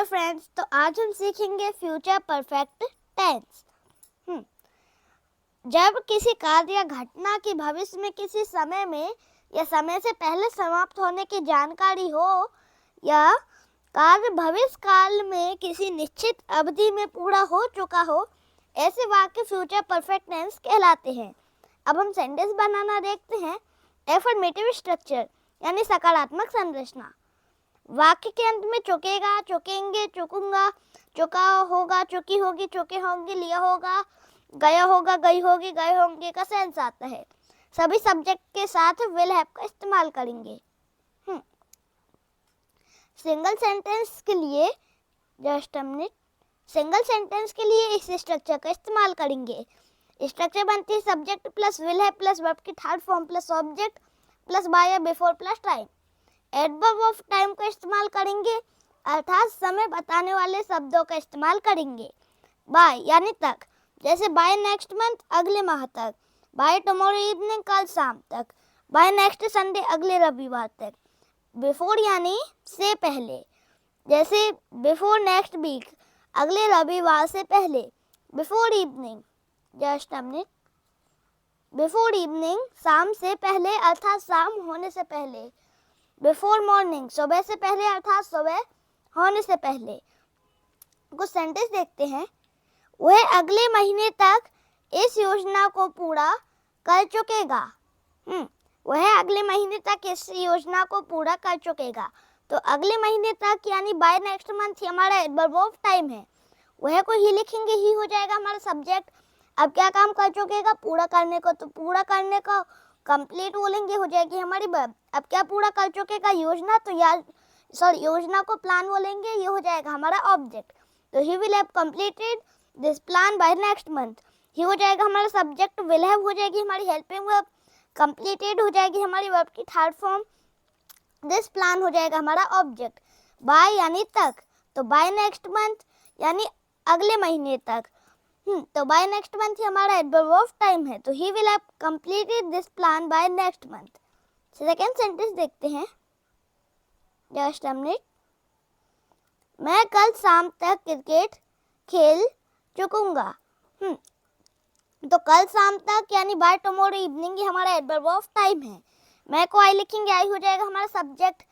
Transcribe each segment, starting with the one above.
Friends, तो आज हम सीखेंगे फ्यूचर परफेक्ट टेंस। जब किसी कार्य या घटना की भविष्य में किसी समय में या समय से पहले समाप्त होने की जानकारी हो या कार्य भविष्य काल में किसी निश्चित अवधि में पूरा हो चुका हो, ऐसे वाक्य फ्यूचर परफेक्ट टेंस कहलाते हैं। अब हम सेंटेंस बनाना देखते हैं। एफर्मेटिव स्ट्रक्चर यानी सकारात्मक संरचना। वाक्य के अंत में चुकेगा, चुकेंगे, चुकूंगा, चुका होगा, चुकी होगी, चुके होंगे, लिया होगा, गया होगा, गई होगी, गए होंगे का सेंस आता है। सभी सब्जेक्ट के साथ विल हैव का इस्तेमाल करेंगे। सिंगल सेंटेंस के लिए सिंगल सेंटेंस के लिए इस स्ट्रक्चर का इस्तेमाल करेंगे। स्ट्रक्चर बनती है subject plus will have plus verb की third form plus object plus by या before plus time. Adverb of time का इस्तेमाल करेंगे, अर्थात समय बताने वाले शब्दों का इस्तेमाल करेंगे। बाय यानी तक, जैसे बाय नेक्स्ट मंथ अगले माह तक, बाय टुमारो इवनिंग कल शाम तक, बाय नेक्स्ट संडे अगले रविवार तक। बिफोर यानी से पहले, जैसे बिफोर नेक्स्ट वीक अगले रविवार से पहले। Before evening just a minute, before evening शाम से पहले अर्थात शाम होने से पहले। बिफोर मॉर्निंग सुबह से पहले अर्थात सुबह होने से पहले। कुछ सेंटेंस देखते हैं। वह अगले महीने तक इस योजना को पूरा कर चुकेगा। वह अगले महीने तक इस योजना को पूरा कर चुकेगा। तो अगले महीने तक यानी बाय नेक्स्ट मंथ हमारा एडवर्ब ऑफ टाइम है। वह को ही लिखेंगे, ही हो जाएगा हमारा सब्जेक्ट। अब क्या काम कर चुकेगा? पूरा करने को, तो पूरा करने का कंप्लीट बोलेंगे, हो जाएगी हमारी वर्ब। अब क्या पूरा कर चुकेगा? योजना, तो योजना को प्लान बोलेंगे, ये हो जाएगा हमारा ऑब्जेक्ट। तो he will have completed this plan by next month, he हो जाएगा हमारा सब्जेक्ट। विल हैव हो जाएगी हमारी हेल्पिंग वर्ब, कंप्लीटेड हो जाएगी हमारी वर्ब की थर्ड फॉर्म, दिस प्लान हो जाएगा हमारा ऑब्जेक्ट। बाय यानी तक, तो बाय नेक्स्ट मंथ यानी अगले महीने तक। तो बाय नेक्स्ट मंथ ही हमारा एडवर्ब ऑफ टाइम है। तो he will have completed this plan by next month. Second sentence देखते हैं। Just a minute. मैं कल शाम तक क्रिकेट खेल चुकूंगा। तो कल शाम तक यानी बाय टुमारो इवनिंग ही हमारा एडवर्ब ऑफ टाइम है। मैं को आई लिखेंगे, आई हो जाएगा हमारा सब्जेक्ट।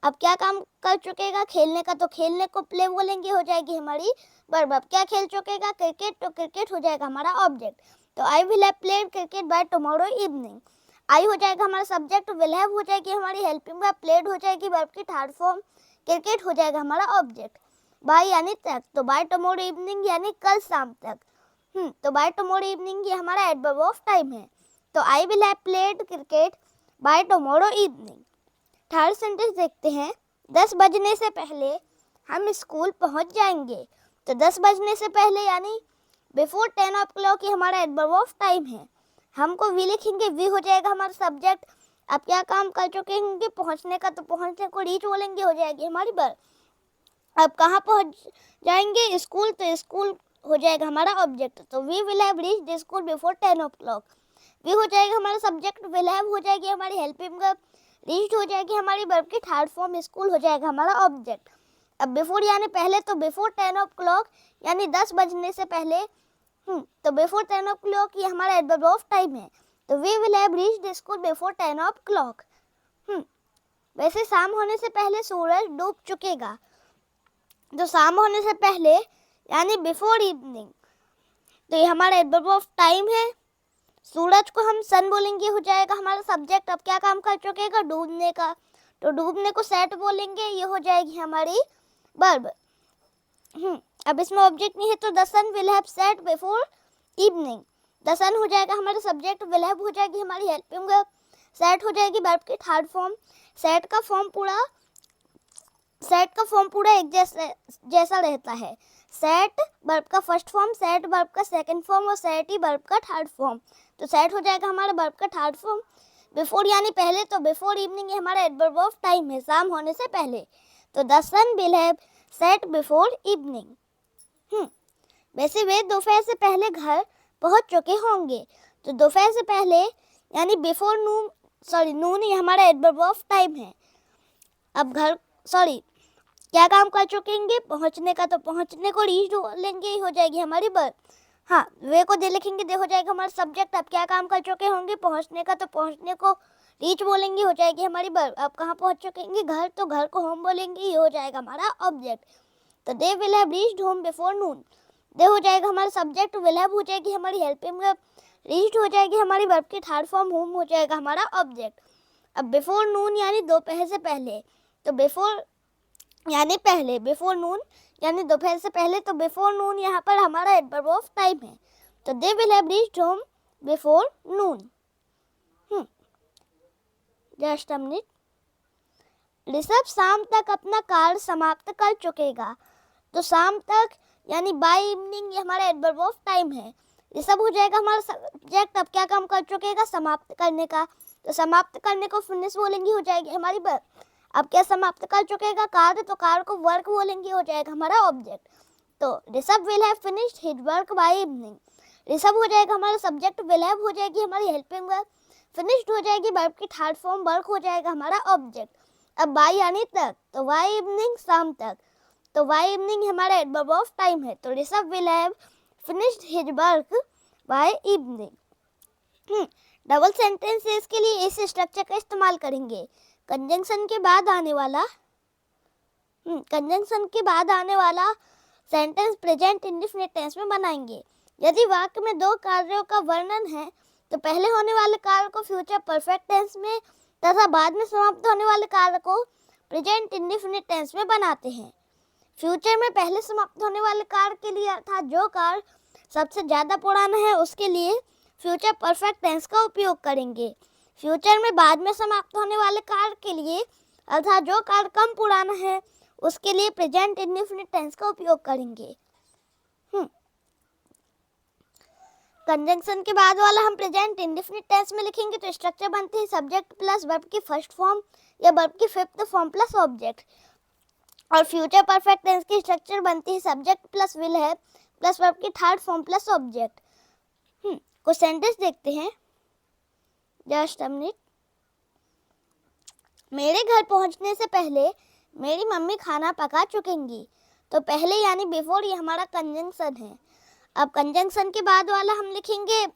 अब क्या काम कर चुकेगा? खेलने का, तो खेलने को प्ले बोलेंगे, हो जाएगी हमारी वर्ब। अब क्या खेल चुकेगा? क्रिकेट, तो क्रिकेट हो जाएगा हमारा ऑब्जेक्ट। तो I will have played cricket by tomorrow evening. I हो जाएगा हमारा सब्जेक्ट, विल हैव हो जाएगी हमारी हेल्पिंग वर्ब, प्लेड हो जाएगी वर्ब की थर्ड फॉर्म, क्रिकेट हो जाएगा हमारा ऑब्जेक्ट। बाय यानी तक, तो बाय टुमारो इवनिंग यानी कल शाम तक। तो बाय टुमारो इवनिंग ये हमारा एडवर्ब ऑफ टाइम है। तो I will have played cricket by tomorrow evening. Third sentence देखते हैं। 10 बजने से पहले हम स्कूल पहुंच जाएंगे। तो 10 बजने से पहले यानी बिफोर 10 o'clock ये हमारा एडवर्ब ऑफ टाइम है। हमको वी लिखेंगे, वी हो जाएगा हमारा सब्जेक्ट। अब क्या काम कर चुके होंगे? पहुंचने का, तो पहुंचने को रीच बोलेंगे, हो जाएगी हमारी वर्ब। अब कहाँ पहुंच जाएंगे? स्कूल, तो स्कूल हो जाएगा हमारा ऑब्जेक्ट। तो we will have reached the school before 10 o'clock। We हो जाएगा हमारा सब्जेक्ट, विल हैव हो जाएगी हमारी हेल्पिंग वर्ब, रीच्ड हो जाएगी हमारी वर्ब की थर्ड फॉर्म, स्कूल हो जाएगा हमारा ऑब्जेक्ट। अब बिफोर यानी पहले, तो बिफोर 10 o'clock यानी 10 बजने से पहले। तो बिफोर 10 o'clock ये हमारा एडवर्ब ऑफ टाइम है। तो we will have reached the school before 10 o'clock। वैसे शाम होने से पहले सूरज डूब चुकेगा। तो शाम होने से पहले यानी बिफोर इवनिंग, तो ये हमारा एडवर्ब ऑफ टाइम है। सूरज को हम सन बोलेंगे, हो जाएगा हमारा सब्जेक्ट। अब क्या काम कर चुकेगा? डूबने का, तो डूबने को सेट बोलेंगे, ये हो जाएगी हमारी वर्ब। अब इसमें ऑब्जेक्ट नहीं है, तो the sun will have set before evening. The sun हो जाएगा हमारा सब्जेक्ट, विल हैव हो जाएगी हमारी हेल्पिंग वर्ब, सेट हो जाएगी वर्ब की थर्ड फॉर्म। सेट का फॉर्म पूरा एक जैसा रहता है। सेट वर्ब का फर्स्ट फॉर्म, सेट वर्ब का सेकंड फॉर्म और सेट ही वर्ब का थर्ड फॉर्म। तो सेट हो जाएगा हमारा वर्ब का थर्ड फॉर्म। बिफोर यानी पहले, तो बिफोर इवनिंग ये हमारा एडवर्ब ऑफ टाइम है, शाम होने से पहले। तो the sun will have set before evening. वैसे वे दोपहर से पहले घर पहुंच चुके होंगे। तो दोपहर से पहले यानी बिफोर नून ये हमारा एडवर्ब ऑफ टाइम है। अब क्या काम कर चुकेंगे, पहुंचने का, तो पहुंचने को रीच बोलेंगे, हो जाएगी हमारी वर्ब। हाँ, वे को दे लिखेंगे, दे हो जाएगा हमारा सब्जेक्ट। अब क्या काम कर चुके होंगे, पहुंचने का, तो पहुंचने को रीच बोलेंगे, हो जाएगी हमारी वर्ब। अब कहाँ पहुंच चुकेंगे, घर, तो घर को होम बोलेंगे, ये हो जाएगा हमारा ऑब्जेक्ट। तो they will have reached home before noon, they हो जाएगा हमारा सब्जेक्ट, विल हैव हो जाएगी हमारी हेल्पिंग वर्ब, रीच्ड हो जाएगी हमारी वर्ब की थर्ड फॉर्म, होम हो जाएगा हमारा ऑब्जेक्ट। अब बिफोर नून यानी दोपहर से पहले, तो बिफोर यानी पहले, बिफोर नून यानी दोपहर से पहले, तो बिफोर नून यहाँ पर हमारा एडवर्ब ऑफ टाइम है। तो they will have reached home before Noon. Just a minute. Rishabh शाम तक अपना कार्य समाप्त कर चुकेगा, तो शाम तक यानी बाय इवनिंग, ये हमारा एडवर्ब ऑफ टाइम है। ऋषभ हो जाएगा हमारा सब्जेक्ट। अब क्या काम कर चुकेगा, समाप्त करने का, तो समाप्त करने को फिनिश बोलेंगे, हो जाएगी हमारी वर्ब। अब क्या समाप्त कर चुकेगा, कार्य, तो कार्य को वर्क बोलेंगे, हो जाएगा हमारा ऑब्जेक्ट। तो Rishabh will have finished his work by evening, Rishabh हो जाएगा हमारा सब्जेक्ट, विल हैव हो जाएगी हमारी हेल्पिंग वर्ब, फिनिश्ड हो जाएगी वर्ब की थर्ड फॉर्म, वर्क हो जाएगा हमारा ऑब्जेक्ट। अब बाय यानी तक, तो बाय इवनिंग शाम तक, तो बाय इवनिंग हमारा एडवर्ब ऑफ टाइम है। तो Rishabh will have finished his work by evening. Double sentences के लिए इस स्ट्रक्चर का इस्तेमाल करेंगे। कंजंक्शन के बाद आने वाला सेंटेंस प्रेजेंट इंडेफिनिट टेंस में बनाएंगे। यदि वाक्य में दो कार्यों का वर्णन है तो पहले होने वाले कार्य को फ्यूचर परफेक्ट टेंस में तथा बाद में समाप्त होने वाले कार्य को प्रेजेंट इंडेफिनिट टेंस में बनाते हैं। फ्यूचर में पहले समाप्त होने वाले कार्य के लिए अर्थात जो कार्य सबसे ज़्यादा पुराना है उसके लिए फ्यूचर परफेक्ट टेंस का उपयोग करेंगे। फ्यूचर में बाद में समाप्त होने वाले कार्य के लिए अर्थात जो कार्य कम पुराना है उसके लिए प्रेजेंट इंडेफिनिट टेंस का उपयोग करेंगे। कंजंक्शन के बाद वाला हम प्रेजेंट इंडेफिनिट टेंस में लिखेंगे तो स्ट्रक्चर बनती है सब्जेक्ट प्लस वर्ब की फर्स्ट फॉर्म या वर्ब की फिफ्थ फॉर्म प्लस ऑब्जेक्ट। और फ्यूचर परफेक्ट टेंस की स्ट्रक्चर बनती है सब्जेक्ट प्लस विल है प्लस वर्ब की थर्ड फॉर्म प्लस ऑब्जेक्ट। कुछ सेंटेंस देखते हैं। Just a minute. मेरे घर पहुंचने से पहले मेरी मम्मी खाना पका चुकेंगी, तो पहले यानी बिफोर, ये हमारा कंजंक्शन है। अब कंजंक्शन के बाद वाला हम लिखेंगे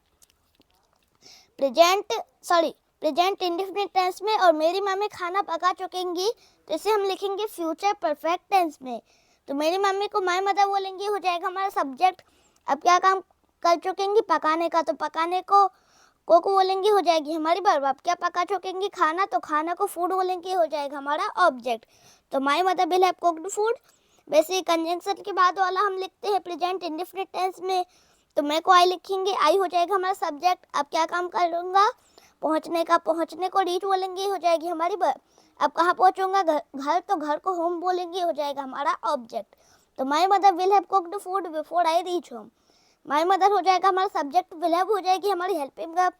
प्रेजेंट इंडेफिनिट टेंस में, और मेरी मम्मी खाना पका चुकेंगी तो इसे हम लिखेंगे फ्यूचर परफेक्ट टेंस में। तो मेरी मम्मी को माय मदर बोलेंगे, हो जाएगा हमारा सब्जेक्ट। अब क्या काम कर चुकेंगी, पकाने का, तो पकाने को बोलेंगे, हो जाएगी हमारी वर्ब। अब क्या पका चुकेंगी, खाना, तो खाना को फूड बोलेंगे, हो जाएगा हमारा ऑब्जेक्ट। तो my mother will have cooked food. वैसे कंजंक्शन के बाद वाला हम लिखते हैं प्रेजेंट इंडेफिनिट टेंस में, तो मैं को आई लिखेंगे, आई हो जाएगा हमारा सब्जेक्ट। अब क्या काम करूँगा, पहुँचने का, पहुँचने को रीच बोलेंगे, हो जाएगी हमारी वर्ब। अब कहाँ पहुँचूंगा, घर, तो घर को होम बोलेंगे, हो जाएगा हमारा ऑब्जेक्ट। तो my mother will have cooked food before I reach home. My mother हो जाएगा हमारा सब्जेक्ट, विल हैव हो जाएगी हमारी हेल्पिंग वर्ब,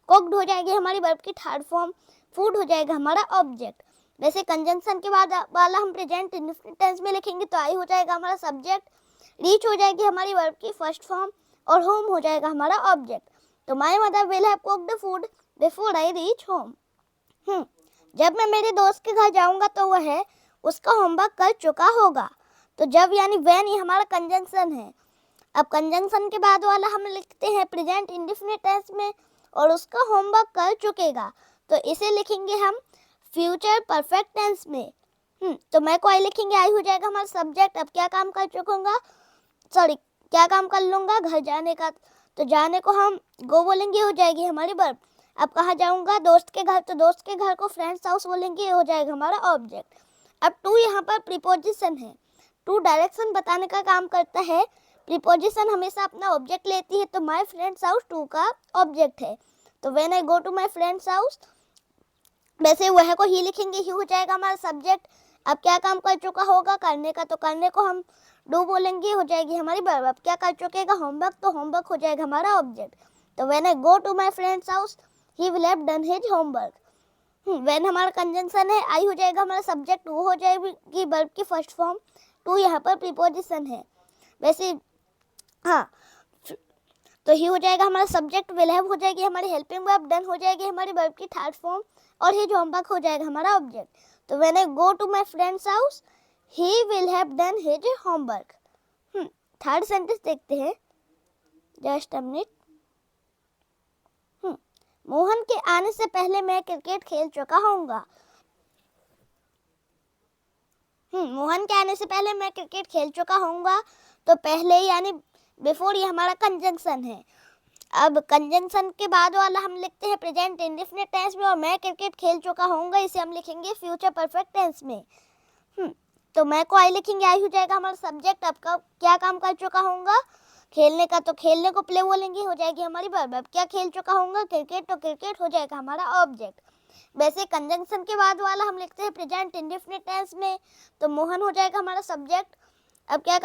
कुक्ड हो जाएगी हमारी वर्ब की थर्ड फॉर्म, फूड हो जाएगा हमारा ऑब्जेक्ट। वैसे कंजंक्शन के बाद वाला हम प्रेजेंट इंडेफिनिट टेंस में लिखेंगे तो आई हो जाएगा हमारा सब्जेक्ट, रीच हो जाएगी हमारी वर्ब की फर्स्ट फॉर्म और होम हो जाएगा हमारा ऑब्जेक्ट। तो my mother will have cooked food before I reach home. जब मैं मेरे दोस्त के घर जाऊंगा तो वह उसका होमवर्क कर चुका होगा। तो जब यानी व्हेन, ये हमारा कंजंक्शन है। अब कंजंक्शन के बाद वाला हम लिखते हैं प्रेजेंट इंडेफिनिट टेंस में, और उसका होमवर्क कर चुकेगा तो इसे लिखेंगे हम फ्यूचर परफेक्ट टेंस में। तो मैं को आई लिखेंगे, आई हो जाएगा हमारा सब्जेक्ट। अब क्या काम कर चुकूंगा, क्या काम कर लूँगा, घर जाने का, तो जाने को हम गो बोलेंगे, हो जाएगी हमारी वर्ब। अब कहाँ जाऊँगा, दोस्त के घर, तो दोस्त के घर को फ्रेंड्स हाउस बोलेंगे, हो जाएगा हमारा ऑब्जेक्ट। अब टू यहाँ पर प्रीपोजिशन है, टू डायरेक्शन बताने का काम करता है। प्रीपोजिशन हमेशा अपना ऑब्जेक्ट लेती है, तो माय फ्रेंड्स हाउस टू का ऑब्जेक्ट है। तो when I go to my friend's house, वैसे वह को ही लिखेंगे, ही हो जाएगा हमारा सब्जेक्ट। अब क्या काम कर चुका होगा, करने का, तो करने को हम डू बोलेंगे, हो जाएगी हमारी वर्ब। अब क्या कर चुकेगा, होमवर्क, तो होमवर्क हो जाएगा हमारा ऑब्जेक्ट। तो when I go to my friend's house he will have done his homework. When हमारा कंजंक्शन है, आई हो जाएगा हमारा सब्जेक्ट, वो हो जाएगी वर्ब की फर्स्ट फॉर्म, टू यहाँ पर प्रीपोजिशन है। वैसे हाँ, तो ही हो जाएगा हमारा सब्जेक्ट, विल हैव हो जाएगी हमारी हेल्पिंग वर्ब, डन हो जाएगी हमारी वर्ब की थर्ड फॉर्म, और हिज होमवर्क हो जाएगा हमारा ऑब्जेक्ट। तो when I go to my friend's house he will have done his homework. Third sentence देखते हैं, जस्ट अ मिनट। मोहन के आने से पहले मैं क्रिकेट खेल चुका होऊंगा। मोहन के आने से पहले मैं क्रिकेट खेल चुका होऊंगा, तो पहले यानी बिफोर, ये हमारा कंजंक्शन है। अब कंजंक्शन के बाद वाला हम लिखते हैं प्रेजेंट इंडेफिनिट टेंस में, और मैं क्रिकेट खेल चुका होऊंगा इसे हम लिखेंगे फ्यूचर परफेक्ट टेंस में। तो मैं को आई लिखेंगे, आई हो जाएगा हमारा सब्जेक्ट। अब कब क्या काम कर चुका होऊंगा, खेलने का, तो खेलने को प्ले बोलेंगे, हो जाएगी हमारी वर्ब। अब क्या खेल चुका होऊंगा, क्रिकेट, तो क्रिकेट हो जाएगा हमारा ऑब्जेक्ट। वैसे कंजंक्शन के बाद वाला हम लिखते हैं प्रेजेंट इंडेफिनिट टेंस में, तो मोहन हो जाएगा हमारा सब्जेक्ट। अब क्या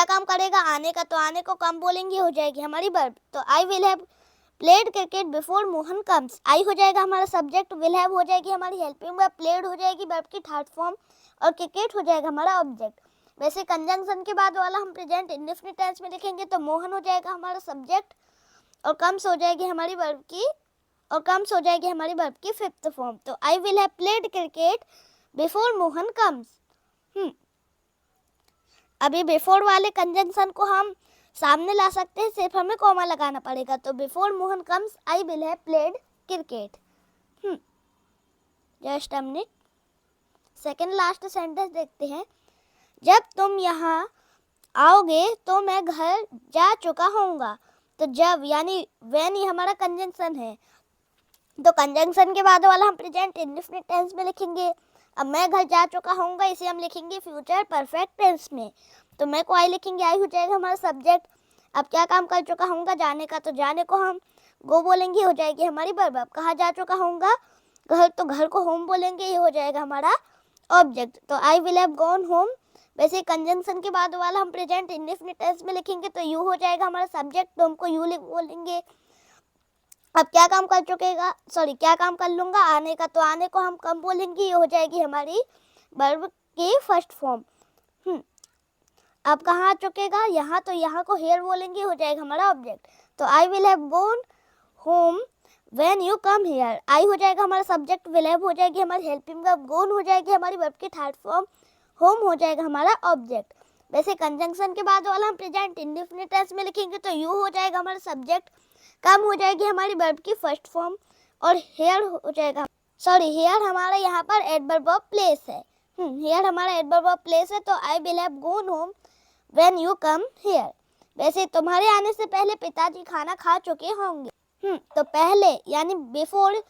काम करेगा, आने का, तो आने को कम बोलेंगे, हो जाएगी हमारी वर्ब। तो I will have played cricket before Mohan comes, I हो जाएगा हमारा सब्जेक्ट, विल हैव हो जाएगी हमारी हेल्पिंग वर्ब, प्लेड हो जाएगी वर्ब की थर्ड फॉर्म, और क्रिकेट हो जाएगा हमारा ऑब्जेक्ट। वैसे कंजंक्शन के बाद वाला हम प्रेजेंट इंडेफिनिट टेंस में लिखेंगे, तो मोहन हो जाएगा हमारा सब्जेक्ट, और कम्स हो जाएगी हमारी वर्ब की फिफ्थ फॉर्म। तो I will have played cricket before Mohan comes. अभी बिफोर वाले कंजंक्शन को हम सामने ला सकते हैं, सिर्फ हमें कॉमा लगाना पड़ेगा। तो before Mohan comes I will have played cricket. Just a minute, second last sentence देखते हैं। जब तुम यहाँ आओगे तो मैं घर जा चुका होऊंगा। तो जब यानी व्हेन ये हमारा कंजंक्शन है, तो कंजंक्शन के बाद वाला हम प्रेजेंट इंडेफिनिट टेंस में लिखेंगे। अब मैं घर जा चुका होऊंगा इसे हम लिखेंगे फ्यूचर परफेक्ट टेंस में। तो मैं को आई लिखेंगे, आई हो जाएगा हमारा सब्जेक्ट। अब क्या काम कर चुका होऊंगा, जाने का, तो जाने को हम गो बोलेंगे, हो जाएगी हमारी वर्ब। अब कहाँ जा चुका होऊंगा, घर, तो घर को होम बोलेंगे, ये हो जाएगा हमारा ऑब्जेक्ट। तो I will have gone home. वैसे कंजंक्शन के बाद वाला हम प्रेजेंट इंडेफिनिट टेंस में लिखेंगे, तो यू हो जाएगा हमारा सब्जेक्ट, तो हमको यू बोलेंगे। अब क्या काम कर लूंगा, आने का, तो आने को हम कम बोलेंगे, ये हो जाएगी हमारी वर्ब की फर्स्ट फॉर्म। अब कहाँ आ चुकेगा, यहाँ, तो यहाँ को हेयर बोलेंगे, हो जाएगा हमारा ऑब्जेक्ट। तो I will have gone home when you come here, I हो जाएगा हमारा सब्जेक्ट, विल हैव हो जाएगी हमारी हेल्पिंग वर्ब, गोन हो जाएगी हमारी वर्ब की थर्ड फॉर्म, होम हो जाएगा हमारा ऑब्जेक्ट। वैसे कंजंक्शन के बाद वाला हम प्रेजेंट इंडेफिनिट टेंस में लिखेंगे, तो यू हो जाएगा हमारा सब्जेक्ट, कम हो जाएगी हमारी वर्ब की फर्स्ट फॉर्म, और हेयर हो जाएगा, हेयर हमारा यहाँ पर एडवर्ब ऑफ प्लेस है। हेयर हमारा एडवर्ब ऑफ प्लेस है। तो I will have gone home when you come here. वैसे तुम्हारे आने से पहले पिताजी खाना खा चुके होंगे। तो पहले यानी बिफोर,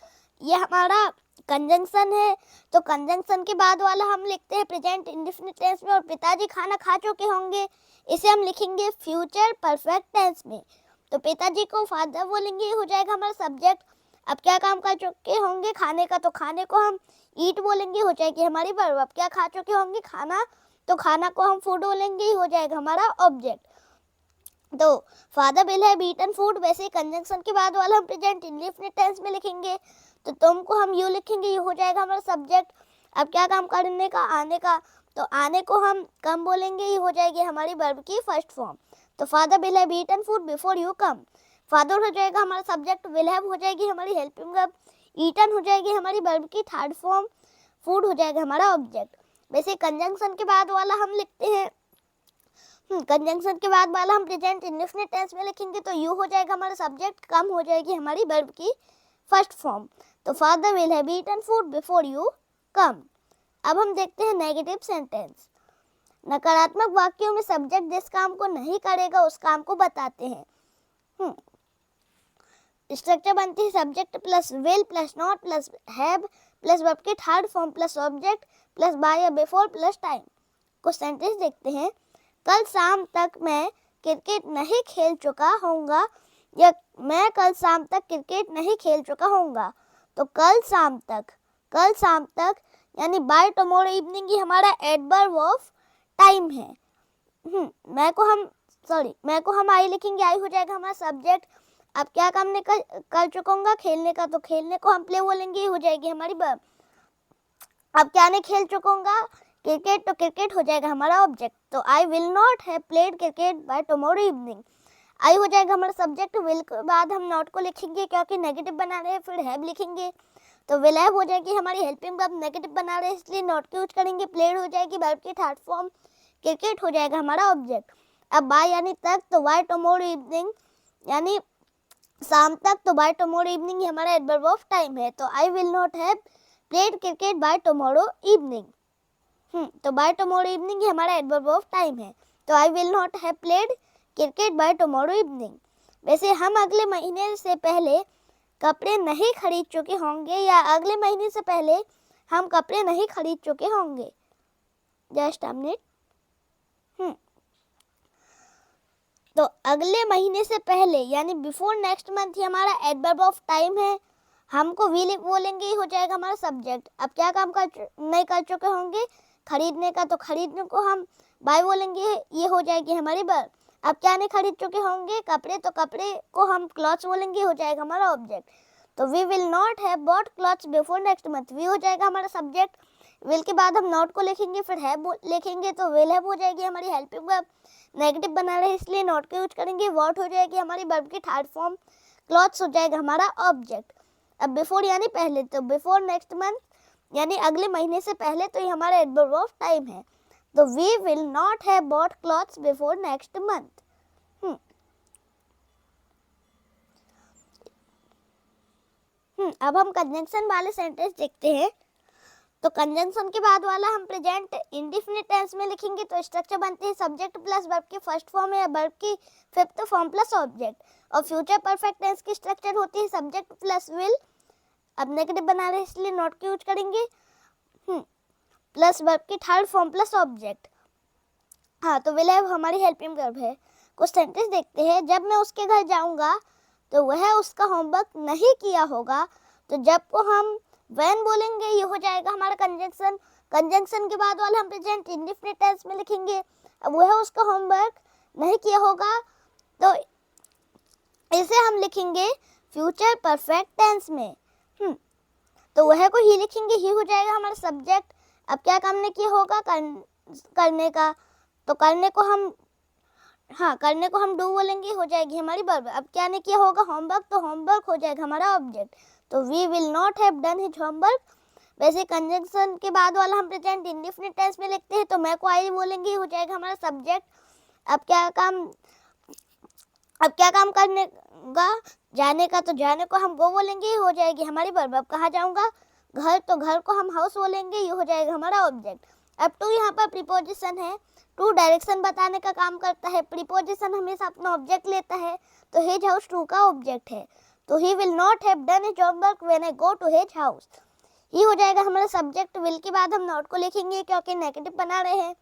ये हमारा कंजंक्शन है। तो कंजंक्शन के बाद वाला हम लिखते हैं प्रेजेंट इंडेफिनिट टेंस में, और पिताजी खाना खा चुके होंगे इसे हम लिखेंगे फ्यूचर परफेक्ट टेंस में। तो पिताजी को फादर बोलेंगे, हो जाएगा हमारा सब्जेक्ट। अब क्या काम कर चुके होंगे, खाने का, तो खाने को हम ईट बोलेंगे, हो जाएगी हमारी वर्ब। अब क्या खा चुके होंगे, खाना, तो खाना को हम फूड बोलेंगे, हो जाएगा हमारा ऑब्जेक्ट। तो father will have eaten food. वैसे कंजंक्शन के बाद वाला हम प्रेजेंट इंडेफिनिट टेंस में लिखेंगे, तो तुम को हम यू लिखेंगे, ये हो जाएगा हमारा सब्जेक्ट। अब क्या काम करने का, आने का, तो आने को हम कम बोलेंगे, ये हो जाएगी हमारी वर्ब की फर्स्ट फॉर्म। तो father will have eaten food before you come, father हो जाएगा हमारा सब्जेक्ट, विल हैव हो जाएगी हमारी हेल्पिंग वर्ब, ईटन हो जाएगी हमारी वर्ब की थर्ड फॉर्म, फूड हो जाएगा हमारा ऑब्जेक्ट। वैसे कंजंक्शन के बाद वाला हम लिखते हैं, कंजंक्शन के बाद वाला हम प्रेजेंट इंडेफिनिट टेंस में लिखेंगे, तो यू हो जाएगा हमारा सब्जेक्ट, कम हो जाएगी हमारी वर्ब की फर्स्ट फॉर्म। तो father will have eaten food before you come. अब हम देखते हैं नेगेटिव सेंटेंस। नकारात्मक वाक्यों में सब्जेक्ट जिस काम को नहीं करेगा उस काम को बताते हैं। स्ट्रक्चर बनती है subject plus will plus not plus have plus verb की third form plus object plus by या बिफोर प्लस टाइम। कुछ सेंटेंस देखते हैं। कल शाम तक मैं क्रिकेट नहीं खेल चुका होऊंगा, या मैं कल शाम तक क्रिकेट नहीं खेल चुका होऊंगा। तो कल शाम तक यानी बाय टुमारो इवनिंग ही हमारा एडवर्ब ऑफ टाइम है। मैं को हम आई लिखेंगे, आई हो जाएगा हमारा सब्जेक्ट। अब क्या काम ने कर चुका, खेलने का, तो खेलने को हम प्ले बोलेंगे, हो जाएगी हमारी वर्ब। अब क्या ने खेल चुका, क्रिकेट, तो क्रिकेट हो जाएगा हमारा ऑब्जेक्ट। तो I will not have played cricket by tomorrow evening, I हो जाएगा हमारा सब्जेक्ट। विल के बाद हम नॉट को लिखेंगे क्योंकि नेगेटिव बना रहे हैं, फिर हैव लिखेंगे, तो विल हैव हो जाएगी हमारी हेल्पिंग वर्ब, नेगेटिव बना रहे हैं इसलिए नॉट का यूज करेंगे। प्लेड हो जाएगी वर्ब की थर्ड फॉर्म, क्रिकेट हो जाएगा हमारा ऑब्जेक्ट। अब बाय यानी तक, तो बाय टुमारो इवनिंग यानी शाम तक, तो बाय टुमारो इवनिंग ही हमारा एडवर्ब ऑफ टाइम है। तो I will not have played cricket by tomorrow evening. तो बाय टुमारो इवनिंग ही हमारा एडवर्ब ऑफ टाइम है। तो I will not have played cricket by tomorrow evening. वैसे हम अगले महीने से पहले कपड़े नहीं खरीद चुके होंगे, या अगले महीने से पहले हम कपड़े नहीं खरीद चुके होंगे। Just a minute. तो अगले महीने से पहले यानी बिफोर नेक्स्ट मंथ ही हमारा एडवर्ब ऑफ टाइम है। हमको वी बोलेंगे ही हो जाएगा हमारा सब्जेक्ट। अब क्या काम नहीं कर चुके होंगे, खरीदने का, तो खरीदने को हम बाय बोलेंगे, ये हो जाएगी हमारी वर्ब। अब क्या नहीं खरीद चुके होंगे, कपड़े, तो कपड़े को हम क्लॉथ्स बोलेंगे, हो जाएगा हमारा ऑब्जेक्ट। तो we will not have bought clothes before next month, we हो जाएगा हमारा सब्जेक्ट। विल के बाद हम नॉट को लिखेंगे, फिर हैव लिखेंगे, तो विल हैव हो जाएगी हमारी हेल्पिंग वर्ब। नेगेटिव बना रहे इसलिए नॉट का यूज करेंगे। वॉट हो जाएगी हमारी वर्ब की थर्ड फॉर्म, क्लॉथ्स हो जाएगा हमारा ऑब्जेक्ट। अब बिफोर यानी पहले, तो बिफोर नेक्स्ट मंथ यानी अगले महीने से पहले, तो ये हमारा एडवर्ब ऑफ टाइम है। तो we will not have bought clothes before next month. अब हम कंजंक्शन वाले सेंटेंस देखते हैं। तो कंजंक्शन के बाद वाला हम प्रेजेंट इंडेफिनिट टेंस में लिखेंगे। तो स्ट्रक्चर बनती है सब्जेक्ट प्लस वर्ब की फर्स्ट फॉर्म या वर्ब की फिफ्थ फॉर्म प्लस ऑब्जेक्ट। और फ्यूचर परफेक्ट टेंस की स्ट्रक्चर होती है सब्जेक्ट प्लस विल, अब नेगेटिव बना रहे इसलिए नॉट का यूज करेंगे, प्लस वर्ब की थर्ड फॉर्म प्लस ऑब्जेक्ट। हाँ, तो विल हैव हमारी हेल्पिंग वर्ब है। कुछ सेंटेंस देखते हैं। जब मैं उसके घर जाऊंगा तो वह उसका होमवर्क नहीं किया होगा। तो जब को हम व्हेन बोलेंगे, ये हो जाएगा हमारा कंजंक्शन। कंजंक्शन के बाद वाला हम प्रेजेंट इंडेफिनिट टेंस में लिखेंगे। अब वह उसका होमवर्क नहीं किया होगा, तो इसे हम लिखेंगे फ्यूचर परफेक्ट टेंस में। तो वह को ही लिखेंगे, ही हो जाएगा हमारा सब्जेक्ट। अब क्या काम ने किया होगा, करने का, तो करने को हम डू बोलेंगे, हो जाएगी हमारी वर्ब। अब क्या ने किया होगा, होमवर्क, तो होमवर्क हो जाएगा हमारा ऑब्जेक्ट। तो we will not have done his homework. वैसे कंजंक्शन के बाद वाला हम प्रेजेंट इंडेफिनिट टेंस में लिखते हैं, तो मैं को आई बोलेंगे, हो जाएगा हमारा सब्जेक्ट। अब क्या काम करने का, जाने का, तो जाने को हम गो बोलेंगे, हो जाएगी हमारी वर्ब। अब कहाँ जाऊंगा, घर, तो घर को हम हाउस बोलेंगे, ये हो जाएगा हमारा ऑब्जेक्ट। अब टू यहाँ पर प्रीपोजिशन है। टू डायरेक्शन बताने का काम करता है। प्रीपोजिशन हमेशा अपना ऑब्जेक्ट लेता है, तो हिज हाउस टू का ऑब्जेक्ट है। तो he will not have done his homework when I go to his house, ये हो जाएगा हमारा सब्जेक्ट। विल के बाद हम नॉट को लिखेंगे क्योंकि नेगेटिव बना रहे हैं।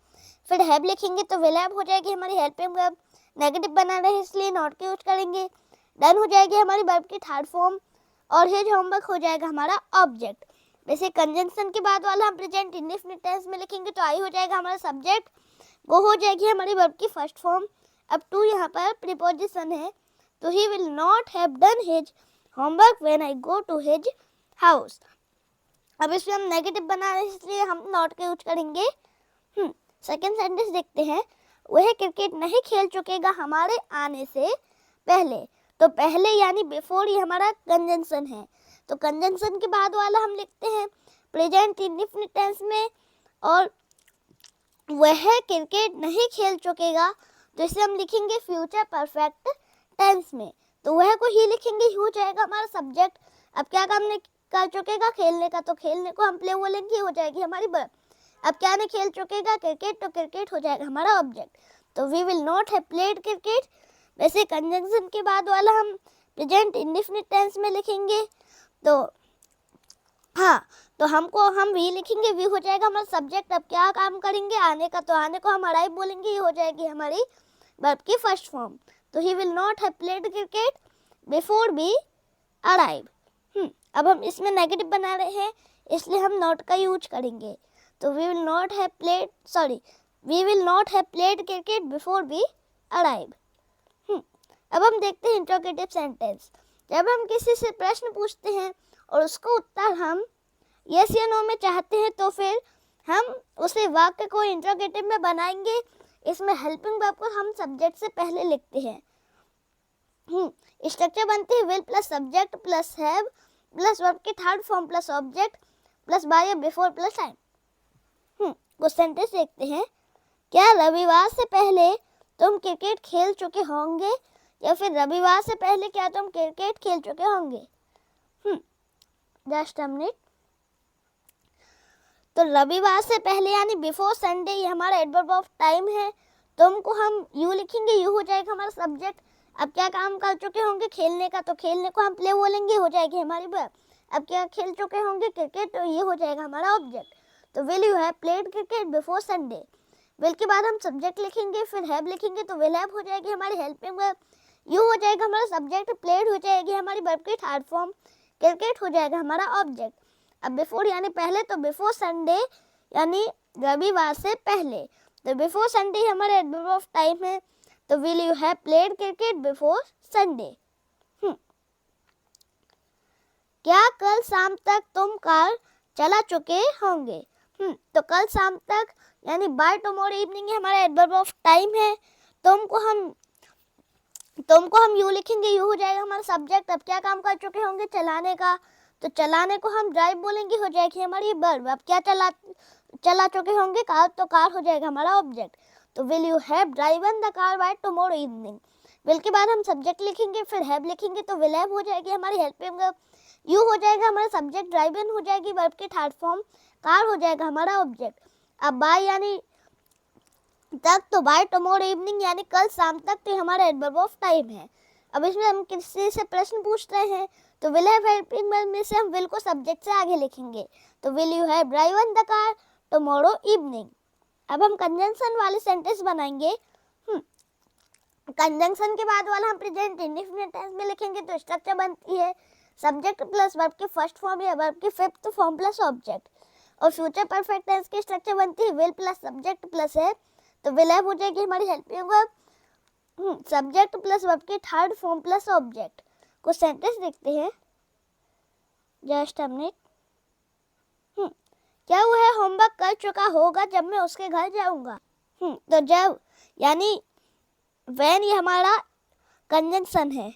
फिर हैव लिखेंगे, तो विल हैव हो जाएगी हमारी हेल्पिंग वर्ब। नेगेटिव बना रहे हैं इसलिए नॉट का यूज करेंगे। डन हो जाएगी हमारी वर्ब की थर्ड फॉर्म, और हिज होमवर्क हो जाएगा हमारा ऑब्जेक्ट। वैसे कंजंक्शन के बाद वाला हम प्रेजेंट इंडेफिनिट टेंस में लिखेंगे, तो आई हो जाएगा हमारा सब्जेक्ट, वो हो जाएगी हमारी वर्ब की फर्स्ट फॉर्म। अब टू यहाँ पर प्रीपोजिशन है, तो he will not have done his homework when I go to his house. अब इसमें हम नेगेटिव बना रहे हैं इसलिए हम नॉट का यूज करेंगे। सेकेंड सेंटेंस देखते हैं। वह क्रिकेट नहीं खेल चुकेगा हमारे आने से पहले। तो पहले यानी बिफोर ही हमारा कंजंक्शन है। तो कंजंक्शन के बाद वाला हम लिखते हैं प्रेजेंट इंडेफिनिट टेंस में, और वह क्रिकेट नहीं खेल चुकेगा, तो इसे हम लिखेंगे फ्यूचर परफेक्ट टेंस में। तो वह को ही लिखेंगे, ही हो जाएगा हमारा सब्जेक्ट। अब क्या काम ने कर चुकेगा, खेलने का, तो खेलने को हम प्ले बोलेंगे, हो जाएगी हमारी वर्ब। अब क्या ने खेल चुकेगा, क्रिकेट, तो क्रिकेट हो जाएगा हमारा ऑब्जेक्ट। तो we will not have played cricket. वैसे कंजंक्शन के बाद वाला हम प्रेजेंट इंडेफिनिट टेंस में लिखेंगे, तो तो हम वी लिखेंगे, वी हो जाएगा हमारा सब्जेक्ट। अब क्या काम करेंगे, आने का, तो आने को हम अराइव बोलेंगे, ये हो जाएगी हमारी वर्ब की फर्स्ट फॉर्म। तो he will not have played cricket before we arrive. अब हम इसमें नेगेटिव बना रहे हैं इसलिए हम नॉट का यूज करेंगे। तो we will not have played cricket before we arrive. अब हम देखते हैं इंट्रोगेटिव सेंटेंस। जब हम किसी से प्रश्न पूछते हैं और उसको उत्तर हम यस या नो में चाहते हैं, तो फिर हम उसे वाक्य को इंट्रोगेटिव में बनाएंगे। इसमें हेल्पिंग वर्ब को हम सब्जेक्ट से पहले लिखते हैं। स्ट्रक्चर बनती है will plus subject plus have plus verb की third form plus object plus by या बिफोर प्लस टाइम। कुछ सेंटेंस देखते हैं। क्या रविवार से पहले तुम क्रिकेट खेल चुके होंगे, या फिर रविवार से पहले क्या तुम क्रिकेट खेल चुके होंगे। Just a minute. तो रविवार से पहले यानी बिफोर संडे, ये हमारा एडवर्ब ऑफ टाइम है। तुमको हम यू लिखेंगे, यू हो जाएगा हमारा सब्जेक्ट। अब क्या काम कर चुके होंगे, खेलने का, तो खेलने को हम प्ले बोलेंगे, हो जाएगी हमारी वर्ब। अब क्या खेल चुके होंगे, क्रिकेट, तो ये हो जाएगा हमारा ऑब्जेक्ट। तो will you have played cricket before Sunday. Will के बाद हम सब्जेक्ट लिखेंगे, फिर हैव लिखेंगे, तो विल हैव हो जाएगी हमारी हेल्पिंग वर्ब। यू हो जाएगा हमारा सब्जेक्ट, प्लेड हो जाएगी हमारी वर्ब की थर्ड फॉर्म, क्रिकेट हो जाएगा हमारा ऑब्जेक्ट। अब बिफोर यानी पहले, तो बिफोर संडे यानी रविवार से पहले, तो बिफोर संडे हमारा एडवर्ब ऑफ टाइम है। तो will you have played cricket before Sunday. क्या कल शाम तक तुम कार चला चुके होंगे। तो कल शाम तक यानी बाय टुमारो इवनिंग हमारा एडवर्ब ऑफ टाइम है। तुमको हम यू लिखेंगे, यू हो जाएगा हमारा सब्जेक्ट। अब क्या काम कर चुके होंगे, चलाने का, तो चलाने को हम ड्राइव बोलेंगे, हो जाएगी हमारी वर्ब। अब क्या चला चुके होंगे, कार, तो कार हो जाएगा हमारा ऑब्जेक्ट। तो will you have driven the car bye tomorrow evening. Will के बाद हम सब्जेक्ट लिखेंगे, फिर हैव लिखेंगे, तो विल हैव हो जाएगी हमारी हेल्पिंग वर्ब। यू हो जाएगा हमारा सब्जेक्ट, ड्राइवन हो जाएगी वर्ब की थर्ड फॉर्म, कार हो जाएगा हमारा ऑब्जेक्ट। अब बाय यानी तक, तो बाय टुमारो इवनिंग यानी कल शाम तक, तो हमारा एडवर्ब ऑफ टाइम है। अब इसमें हम किसी से प्रश्न पूछ रहे हैं, तो विल हैव हेल्पिंग वर्ब में से हम विल को सब्जेक्ट से आगे लिखेंगे, तो will you have driven the car tomorrow evening. अब हम कंजंक्शन वाले सेंटेंस बनाएंगे। कंजंक्शन के बाद वाला हम प्रेजेंट इंडेफिनिट टेंस में लिखेंगे, तो स्ट्रक्चर बनती है सब्जेक्ट प्लस वर्ब की फर्स्ट फॉर्म या वर्ब की फिफ्थ फॉर्म प्लस ऑब्जेक्ट। और फ्यूचर परफेक्ट टेंस की स्ट्रक्चर बनती है विल प्लस सब्जेक्ट प्लस है, तो विल हैव हो जाएगी हमारी helping verb, subject plus verb की थर्ड फॉर्म प्लस ऑब्जेक्ट। कुछ सेंटेंस देखते हैं। Just a minute. क्या वह होमवर्क कर चुका होगा जब मैं उसके घर जाऊंगा। तो जब यानी व्हेन ये हमारा कंजंक्शन है,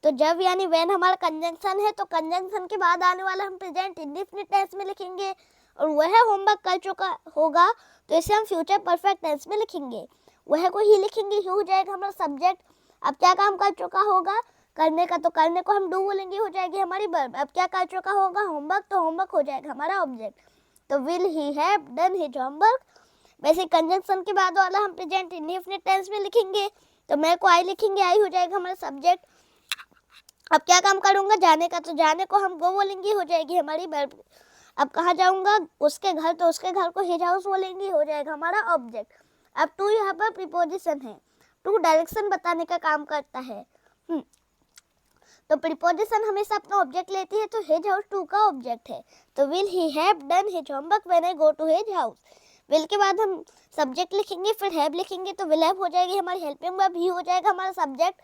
तो जब यानी व्हेन हमारा कंजंक्शन है, तो कंजंक्शन के बाद आने वाला हम प्रेजेंट इंडेफिनिट टेंस में लिखेंगे। और वह होमवर्क कर चुका होगा, तो इसे हम फ्यूचर परफेक्ट टेंस में लिखेंगे, वह को ही लिखेंगे, ही हो जाएगा हमारा सब्जेक्ट। अब क्या काम कर चुका होगा, करने का, तो करने को हम डू बोलेंगे, हो जाएगी हमारी वर्ब। अब क्या कर चुका होगा, होमवर्क, तो होमवर्क हो जाएगा हमारा ऑब्जेक्ट। तो will he have done his homework. वैसे कंजंक्शन के बाद वाला हम प्रेजेंट इंडेफिनिट टेंस में लिखेंगे, तो मैं को आई लिखेंगे, आई हो जाएगा हमारा सब्जेक्ट। अब क्या काम करूंगा, जाने का, तो जाने को हम गो बोलेंगे, हो जाएगी हमारी वर्ब। अब कहाँ जाऊंगा, उसके घर, तो उसके घर को हिज हाउस बोलेंगे, हो जाएगा हमारा ऑब्जेक्ट। अब टू यहाँ पर प्रीपोजिशन है, टू डायरेक्शन बताने का काम करता है। तो प्रीपोजिशन हमेशा अपना ऑब्जेक्ट लेती है, तो हिज हाउस टू का ऑब्जेक्ट है। तो will he have done his homework when I go to his house. Will के बाद हम सब्जेक्ट लिखेंगे, फिर हैव लिखेंगे, तो विल हैव हो जाएगी हमारी हेल्पिंग वर्ब, ही हो जाएगा हमारा सब्जेक्ट,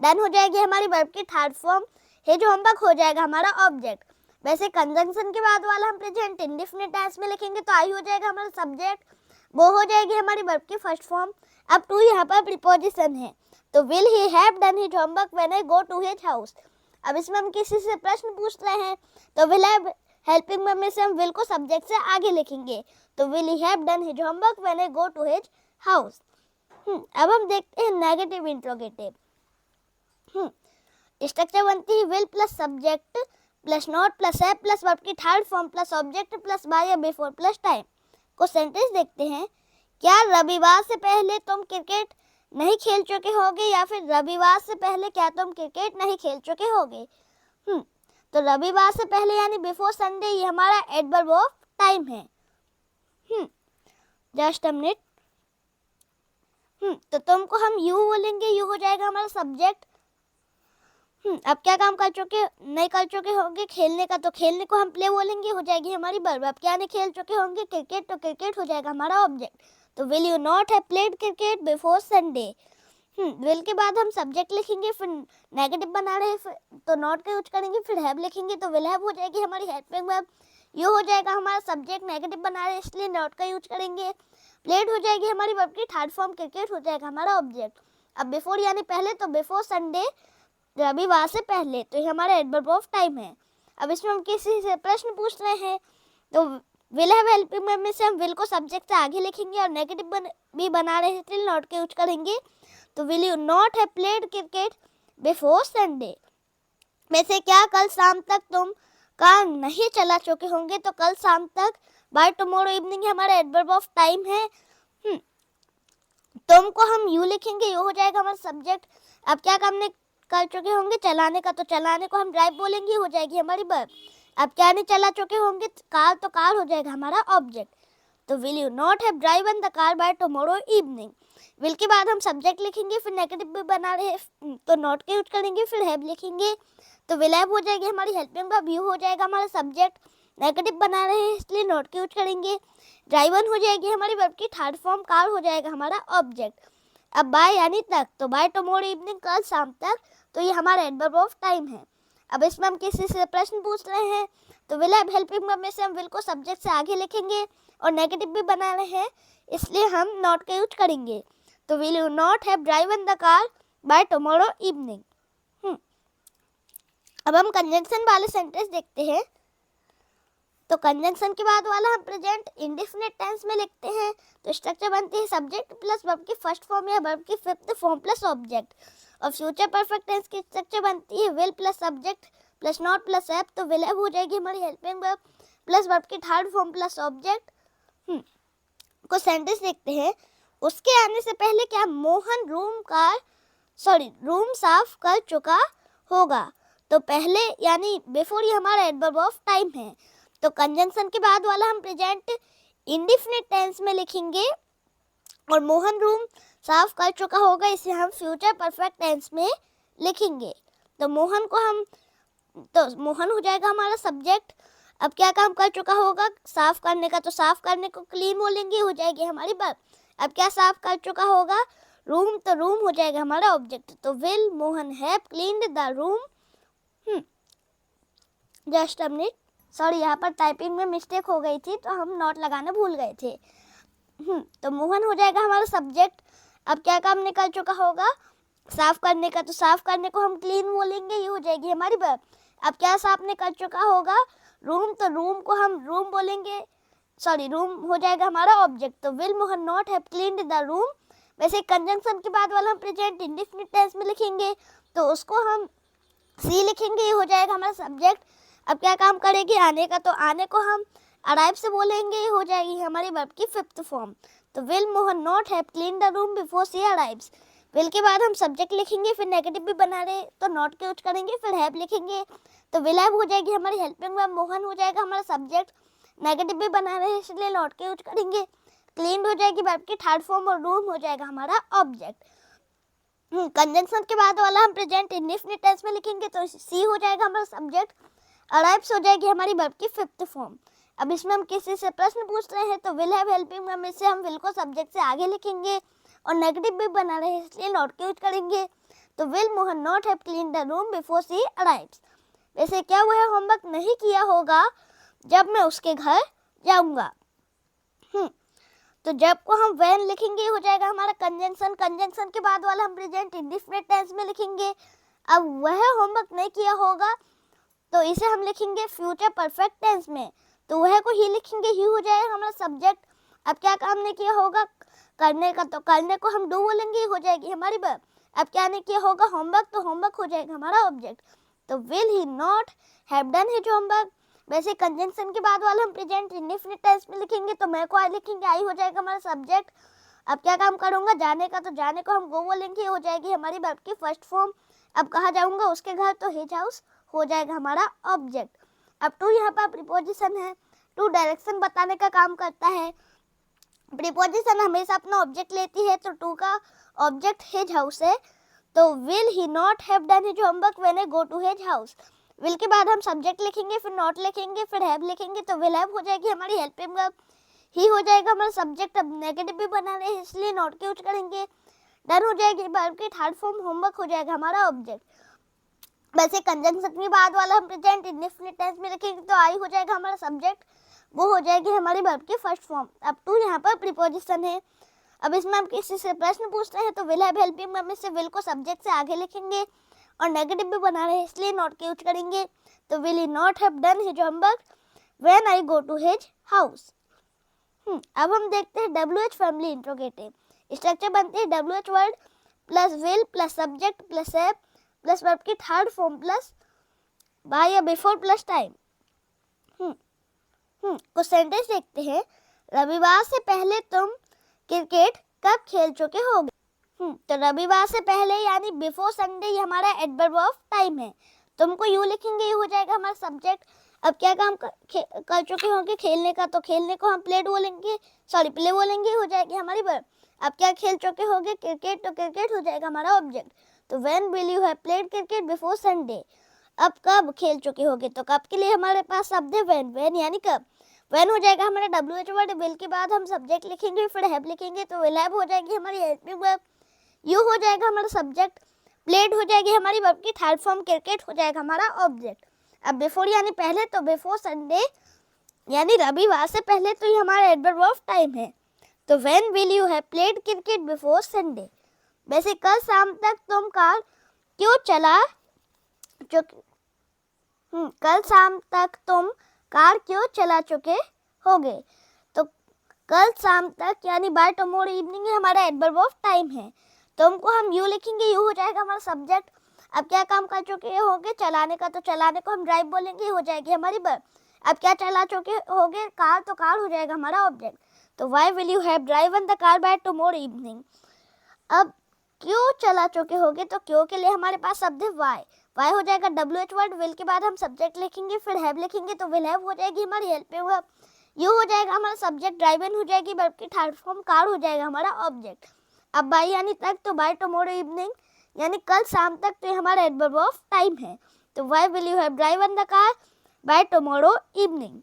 डन हो जाएगी हमारी वर्ब की थर्ड फॉर्म, हिज होमवर्क हो जाएगा हमारा ऑब्जेक्ट। वैसे कंजंक्शन के बाद वाला हम प्रेजेंट इंडेफिनिट टेंस में लिखेंगे, तो आई हो जाएगा हमारा सब्जेक्ट, वो हो जाएगी हमारी वर्ब की फर्स्ट फॉर्म। अब टू यहाँ पर प्रीपोजिशन है, तो will he have done his homework when I go to his house. अब इसमें हम किसी से प्रश्न पूछ रहे हैं, तो विल हैव हेल्पिंग वर्ब में से हम विल को सब्जेक्ट से आगे लिखेंगे, तो will he have done his homework when I go to his house. अब हम देखते हैं नेगेटिव इंट्रोगेटिव। स्ट्रक्चर बनती है will plus subject plus not plus है प्लस वर्ब की third form plus object plus by या बिफोर प्लस टाइम। कुछ सेंटेंस देखते हैं। क्या रविवार से पहले तुम क्रिकेट नहीं खेल चुके होगे, या फिर रविवार से पहले क्या तुम क्रिकेट नहीं खेल चुके होगे। तो रविवार से पहले यानी बिफोर संडे, ये हमारा एडवर्ब ऑफ टाइम है। Just a minute. तो तुमको हम यू बोलेंगे, यू हो जाएगा हमारा सब्जेक्ट। अब क्या काम कर चुके नहीं कर चुके होंगे, खेलने का, तो खेलने को हम प्ले बोलेंगे, हो जाएगी हमारी वर्ब। अब क्या नहीं खेल चुके होंगे, क्रिकेट, तो क्रिकेट हो जाएगा हमारा ऑब्जेक्ट। तो will you not have played cricket before Sunday. Will के बाद हम सब्जेक्ट लिखेंगे, फिर नेगेटिव बना रहे हैं, तो नॉट का यूज करेंगे, फिर हैव लिखेंगे, तो विल हैव हो जाएगी हमारी हेल्पिंग वर्ब। यू हो जाएगा हमारा सब्जेक्ट, नेगेटिव बना रहे हैं इसलिए नॉट का यूज करेंगे। प्लेड हो जाएगी हमारी वर्ब की थर्ड फॉर्म, क्रिकेट हो जाएगा हमारा ऑब्जेक्ट। अब बिफोर यानी पहले, तो बिफोर संडे रविवार से पहले, तो ये हमारा एडवर्ब ऑफ टाइम है। अब इसमें हम किसी से प्रश्न पूछ रहे हैं तो विल हैव हेल्पिंग वर्ब में से हम विल को सब्जेक्ट से आगे लिखेंगे और नेगेटिव भी बना रहे हैं इसलिए नॉट का यूज करेंगे। तो will you not have played cricket before Sunday, वैसे क्या कल शाम तक तुम कार नहीं चला चुके होंगे, तो कल शाम तक बाय टुमारो इवनिंग हमारा एडवर्ब ऑफ टाइम है। तुम को हम यू लिखेंगे, यू हो जाएगा हमारा सब्जेक्ट। अब क्या काम नहीं कर चुके होंगे चलाने का, तो चलाने को हम ड्राइव बोलेंगे, हो जाएगी हमारी वर्ब। अब क्या नहीं चला चुके होंगे कार, तो कार हो जाएगा हमारा ऑब्जेक्ट। तो will you not have driven the car bye tomorrow evening, will के बाद हम सब्जेक्ट लिखेंगे, फिर नेगेटिव भी बना रहे हैं तो नॉट के यूज करेंगे, फिर हैव लिखेंगे। तो विल हैव हो जाएगी हमारी हेल्पिंग वर्ब, यू हो जाएगा हमारा सब्जेक्ट, नेगेटिव बना रहे हैं इसलिए नॉट के यूज करेंगे। ड्राइवन हो जाएगी हमारी वर्ब की थर्ड फॉर्म, कार हो जाएगा हमारा ऑब्जेक्ट। अब बाय यानी तक, तो बाय टुमारो इवनिंग कल शाम तक, तो ये हमारा एडवर्ब ऑफ टाइम है। अब इसमें हम किसी से प्रश्न पूछ रहे हैं तो विल हैव हेल्पिंग वर्ब में से हम विल को सब्जेक्ट से आगे लिखेंगे और नेगेटिव भी बना रहे हैं इसलिए हम नॉट का यूज करेंगे। तो will you not have driven the car bye tomorrow evening. अब हम कंजंक्शन वाले सेंटेंस देखते हैं। तो कंजंक्शन के बाद वाला हम प्रेजेंट इंडेफिनिट टेंस में लिखते हैं। तो स्ट्रक्चर बनती है सब्जेक्ट प्लस वर्ब की फर्स्ट फॉर्म या वर्ब की फिफ्थ फॉर्म प्लस ऑब्जेक्ट। और फ्यूचर परफेक्ट टेंस की स्ट्रक्चर बनती है will plus subject plus not plus have. तो विल हैव हो जाएगी हमारी हेल्पिंग वर्ब प्लस वर्ब की थर्ड फॉर्म प्लस ऑब्जेक्ट। कुछ सेंटेंस देखते हैं। उसके आने से पहले क्या मोहन रूम साफ कर चुका होगा। तो पहले यानी बिफोर ये हमारा एडवर्ब ऑफ टाइम है। तो कंजंक्शन के बाद वाला हम प्रेजेंट इंडेफिनिट टेंस में लिखेंगे और मोहन रूम साफ कर चुका होगा इसे हम फ्यूचर परफेक्ट टेंस में लिखेंगे। तो मोहन हो जाएगा हमारा सब्जेक्ट। अब क्या काम कर चुका होगा साफ करने का, तो साफ करने को क्लीन बोलेंगे, हो जाएगी हमारी वर्ब। अब क्या साफ कर चुका होगा रूम, तो रूम हो जाएगा हमारा ऑब्जेक्ट। तो will Mohan have cleaned the room. Just a minute, sorry यहाँ पर टाइपिंग में मिस्टेक हो गई थी तो हम नॉट लगाना भूल गए थे। तो मोहन हो जाएगा हमारा सब्जेक्ट। अब क्या काम निकल चुका होगा साफ करने का, तो साफ करने को हम क्लीन बोलेंगे, ये हो जाएगी हमारी वर्ब। अब क्या साफ निकल चुका होगा रूम, तो रूम को हम रूम बोलेंगे, रूम हो जाएगा हमारा ऑब्जेक्ट। तो will Mohan not have cleaned the room. वैसे कंजंक्शन के बाद वाला हम प्रेजेंट इंडेफिनिट टेंस में लिखेंगे तो उसको हम सी लिखेंगे, ये हो जाएगा हमारा सब्जेक्ट। अब क्या काम करेगी आने का, तो आने को हम अराइव से बोलेंगे, ये हो जाएगी हमारी वर्ब की फिफ्थ फॉर्म। तो will Mohan not have clean the room before she arrives. Will के बाद हम सब्जेक्ट लिखेंगे, फिर नेगेटिव भी बना रहे तो नॉट के यूज करेंगे, फिर हैव लिखेंगे। तो विल हैव हो जाएगी हमारी हेल्पिंग वर्ब, मोहन हो जाएगा हमारा सब्जेक्ट, नेगेटिव भी बना रहे हैं इसलिए नॉट के यूज करेंगे। क्लीन हो जाएगी वर्ब की थर्ड फॉर्म और रूम हो जाएगा हमारा ऑब्जेक्ट। कंजंक्शन के बाद वाला हम प्रेजेंट इंडेफिनिट टेंस में लिखेंगे तो सी हो जाएगा हमारा सब्जेक्ट, अराइव्स हो जाएगी हमारी वर्ब की फिफ्थ फॉर्म। अब इसमें हम किसी से प्रश्न पूछ रहे हैं तो विल हैव हेल्पिंग वर्ब में से हम विल को सब्जेक्ट से आगे लिखेंगे और नेगेटिव भी बना रहे हैं इसलिए नॉट के यूज करेंगे। तो will Mohan not have clean the room before she arrives. वैसे क्या वह होमवर्क नहीं किया होगा जब मैं उसके घर जाऊंगा। तो जब को हम व्हेन लिखेंगे हो जाएगा हमारा कंजंक्शन। कंजंक्शन के बाद वाला हम प्रेजेंट इंडेफिनिट टेंस में लिखेंगे। अब वह होमवर्क नहीं किया होगा तो इसे हम लिखेंगे फ्यूचर परफेक्ट टेंस में, तो वह को ही लिखेंगे, ही हो जाएगा हमारा सब्जेक्ट। अब क्या काम नहीं किया होगा करने का, तो करने को हम डू बोलेंगे, हो जाएगी हमारी वर्ब। अब क्या नहीं किया होगा होमवर्क, तो होमवर्क हो जाएगा हमारा ऑब्जेक्ट। तो will he not have done his homework. वैसे कंजंक्शन के बाद वाला हम प्रेजेंट इंडेफिनिट टेंस में लिखेंगे तो मैं को आई लिखेंगे, आई हो जाएगा हमारा सब्जेक्ट। अब क्या काम करूंगा जाने का, तो जाने को हम गो बोलेंगे, हो जाएगी हमारी वर्ब की फर्स्ट फॉर्म। अब कहाँ जाऊंगा उसके घर, तो हिज हाउस हो जाएगा हमारा ऑब्जेक्ट। अब टू यहाँ पर प्रीपोजिशन है, टू डायरेक्शन बताने का काम करता है। प्रीपोजिशन हमेशा अपना ऑब्जेक्ट लेती है, तो टू का ऑब्जेक्ट हिज हाउस है। तो will he not have done his homework when I go to his house. Will के बाद हम सब्जेक्ट लिखेंगे, फिर नॉट लिखेंगे, फिर हैव लिखेंगे, तो विल हैव हो जाएगी हमारी हेल्पिंग वर्ब, ही हो जाएगा हमारा सब्जेक्ट। अब नेगेटिव भी बना रहे हैं इसलिए नॉट के यूज करेंगे। डन हो जाएगी वर्ब की थर्ड फॉर्म, होमवर्क हो जाएगा हमारा ऑब्जेक्ट। वैसे कंजंक्शन के बाद वाला हम प्रेजेंट इंडेफिनिट टेंस में लिखेंगे तो आई हो जाएगा हमारा सब्जेक्ट, वो हो जाएगी हमारी वर्ब की फर्स्ट फॉर्म। अब टू यहाँ पर प्रीपोजिशन है। अब इसमें हम किसी से प्रश्न पूछते हैं तो विल हैव हेल्पिंग वर्ब में से विल को सब्जेक्ट से आगे लिखेंगे और नेगेटिव भी बना रहे हैं इसलिए नॉट का यूज करेंगे। तो will he not have done his homework when I go to his house. अब हम देखते हैं WH फैमिली इंट्रोगेटिव। स्ट्रक्चर बनती है WH word plus will plus subject plus have plus verb की थर्ड फॉर्म प्लस बाय या before plus time. कुछ sentence देखते हैं। रविवार से पहले तुम क्रिकेट कब खेल चुके होगे? तो रविवार से पहले यानी बिफोर संडे ये हमारा एडवर्ब ऑफ टाइम है। तुमको यू लिखेंगे, ये हो जाएगा हमारा सब्जेक्ट। अब क्या काम कर चुके होंगे खेलने का, तो खेलने को हम प्ले बोलेंगे, हो जाएगी हमारी वर्ब। अब क्या खेल चुके होंगे क्रिकेट, तो क्रिकेट हो जाएगा हमारा ऑब्जेक्ट। तो when will you have played cricket before Sunday. अब कब खेल चुके होगे, तो कब के लिए हमारे पास शब्द है व्हेन यानी कब। व्हेन हो जाएगा हमारा WH वर्ड, विल के बाद हम सब्जेक्ट लिखेंगे फिर हैव लिखेंगे, तो विल हैव हो जाएगी हमारी हेल्पिंग वर्ब। यू हो जाएगा हमारा सब्जेक्ट, प्लेड हो जाएगी हमारी वर्ब की थर्ड फॉर्म, क्रिकेट हो जाएगा हमारा ऑब्जेक्ट। अब बिफोर यानी पहले, तो बिफोर संडे यानी रविवार से पहले, तो ये हमारा एडवर्ब ऑफ टाइम है। तो when will you have played cricket before Sunday. वैसे कल शाम तक तुम कार क्यों चला चुके कल शाम तक तुम कार क्यों चला चुके होगे। तो कल शाम तक यानी बाय टुमारो इवनिंग हमारा एडवर्ब ऑफ टाइम है। तुमको हम यू लिखेंगे, यू हो जाएगा हमारा सब्जेक्ट। अब क्या काम कर चुके होगे चलाने का, तो चलाने को हम ड्राइव बोलेंगे, हो जाएगी हमारी वर्ब। अब क्या चला चुके होगे कार, तो कार हो जाएगा हमारा ऑब्जेक्ट। तो why will you have driven the car bye tomorrow evening. अब क्यों चला चुके होगे, तो क्यों के लिए हमारे पास शब्द है वाई हो जाएगा WH वर्ड, विल के बाद हम सब्जेक्ट लिखेंगे फिर हैव लिखेंगे, तो विल हैव हो जाएगी हमारी हेल्पिंग वर्ब। यू हो जाएगा हमारा सब्जेक्ट, ड्राइवन हो जाएगी वर्ब की थर्ड फॉर्म, कार हो जाएगा हमारा ऑब्जेक्ट। अब बाय यानी तक, तो बाय टुमारो इवनिंग यानी कल शाम तक, तो ये हमारा एडवर्ब ऑफ टाइम है। तो why will you have driven the car bye tomorrow evening.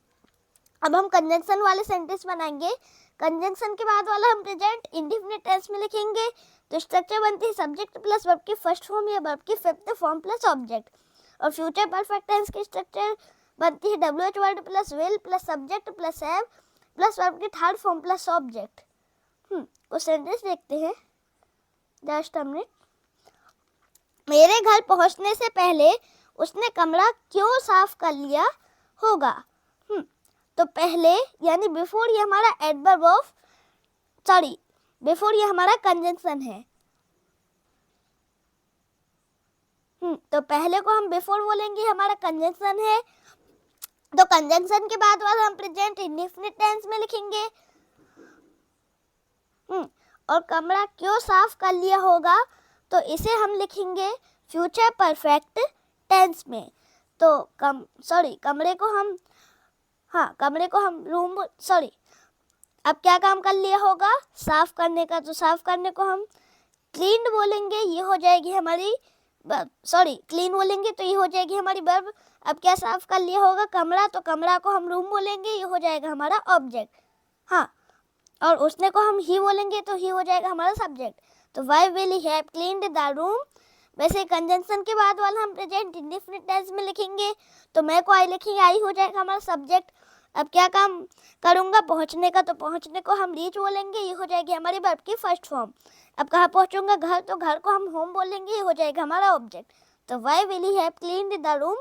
अब हम कंजंक्शन वाले सेंटेंस बनाएंगे। कंजंक्शन के बाद वाला हम प्रेजेंट इंडेफिनिट टेंस में लिखेंगे। तो स्ट्रक्चर बनती है सब्जेक्ट प्लस वर्ब की फर्स्ट फॉर्म या वर्ब की फिफ्थ फॉर्म प्लस ऑब्जेक्ट। और फ्यूचर परफेक्ट टेंस की स्ट्रक्चर बनती है WH word plus will plus subject plus have plus verb की थर्ड फॉर्म प्लस ऑब्जेक्ट। कुछ सेंटेंस देखते हैं। Just a minute. मेरे घर पहुंचने से पहले उसने कमरा क्यों साफ कर लिया होगा। तो पहले यानी बिफोर ये हमारा एडवर्ब ऑफ बिफोर ये हमारा कंजंक्शन है। तो पहले को हम बिफोर बोलेंगे, हमारा कंजंक्शन है। तो कंजंक्शन के बाद वाला हम प्रेजेंट इंडेफिनिट टेंस में लिखेंगे। और कमरा क्यों साफ कर लिया होगा, तो इसे हम लिखेंगे फ्यूचर परफेक्ट टेंस में। तो कमरे को हम रूम अब क्या काम कर लिया होगा साफ करने का, तो साफ करने को हम क्लीन बोलेंगे, ये हो जाएगी हमारी क्लीन बोलेंगे, तो ये हो जाएगी हमारी वर्ब। अब क्या साफ कर लिया होगा कमरा, तो कमरा को हम रूम बोलेंगे, ये हो जाएगा हमारा ऑब्जेक्ट। और उसने को हम ही बोलेंगे, तो ही हो जाएगा हमारा सब्जेक्ट। तो why will he have cleaned the room. वैसे कंजंक्शन के बाद वाला हम प्रेजेंट इंडेफिनिट टेंस में लिखेंगे। तो मैं को आई लिखेंगे, आई हो जाएगा हमारा सब्जेक्ट। अब क्या काम करूँगा पहुँचने का, तो पहुँचने को हम रीच बोलेंगे, ये हो जाएगी हमारी वर्ब की फर्स्ट फॉर्म। अब कहाँ पहुँचूंगा घर, तो घर को हम होम बोलेंगे, ये हो जाएगा हमारा ऑब्जेक्ट। तो why will he have cleaned the room